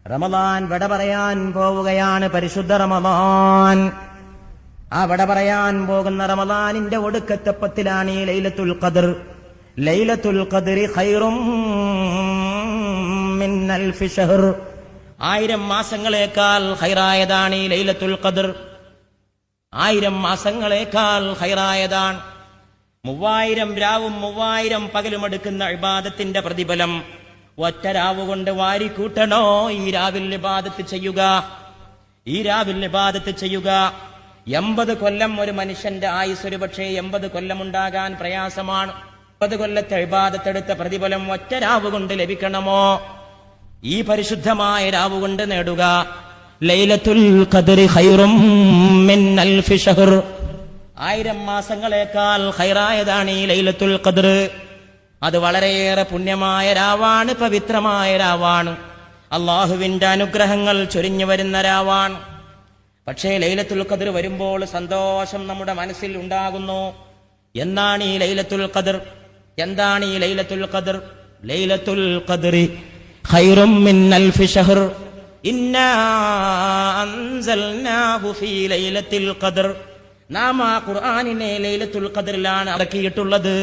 റമദാൻ വിട പറയാൻ പോവുകയാണ്. പരിശുദ്ധ റമദാൻ. ആ വിട പറയാൻ പോകുന്ന റമദാനിന്റെ ഒടുക്കത്തെ പത്തിലാണ് ഈ ലൈലത്തുൽ ഖദ്ർ. ലൈലത്തുൽ ഖദ്രി ഖൈറും മിൻ അൽഫി ശഹർ. 1000 മാസങ്ങളേക്കാൾ ഖൈറായതാണ് ഈ ലൈലത്തുൽ ഖദ്ർ. 1000 മാസങ്ങളേക്കാൾ ഖൈറായതാണ്. 3000 രാവും 3000 പകലും എടുക്കുന്ന ഇബാദത്തിന്റെ പ്രതിഫലം ഒറ്റ രാവ് കൊണ്ട് വാരിക്കൂട്ടണോ? ഈ രാവിൽ ഇബാദത്ത് ചെയ്യുക, ഈ രാവിൽ ഇബാദത്ത് ചെയ്യുക. 80 കൊല്ലം ഒരു മനുഷ്യന്റെ ആയുസ് ഒരു പക്ഷേ 80 കൊല്ലം ഉണ്ടാകാൻ പ്രയാസമാണ്. 80 കൊല്ലത്തെ ഇബാദത്തെടുത്ത പ്രതിഫലം ഒറ്റ രാവ് കൊണ്ട് ലഭിക്കണമോ? ഈ പരിശുദ്ധമായ രാവ് കൊണ്ട് നേടുക. ലൈലത്തുൽ ഖദ്രി ഖൈറും മിൻ അൽഫി ശഹർ. 1000 മാസങ്ങളേക്കാൾ ഖൈറായതാണ് ഈ ലൈലത്തുൽ ഖദ്ർ. അത് വളരെയേറെ പുണ്യമായ രാവാണ്, പവിത്രമായ രാവാണ്. അള്ളാഹുവിന്റെ അനുഗ്രഹങ്ങൾ ചൊരിഞ്ഞു വരുന്ന രാവാണ്. പക്ഷേ ലൈലത്തുൽ ഖദ്ർ വരുമ്പോൾ സന്തോഷം നമ്മുടെ മനസ്സിൽ ഉണ്ടാകുന്നു. എന്താണ് ഈ ലൈലത്തുൽ ഖദ്ർ? എന്താണ് ഈ ലൈലത്തുൽ ഖദ്ർ? ലൈലത്തുൽ ഖദ്രി ഖൈറും മിൻ അൽഫി ശഹർ. ഇന്നാ അൻസൽനാഹു ഫീ ലൈലത്തുൽ ഖദ്ർ. നാം ആ ഖുർആനിനെ ലൈലത്തുൽ ഖദ്റിലാണ് ഇറക്കിയിട്ടുള്ളത്.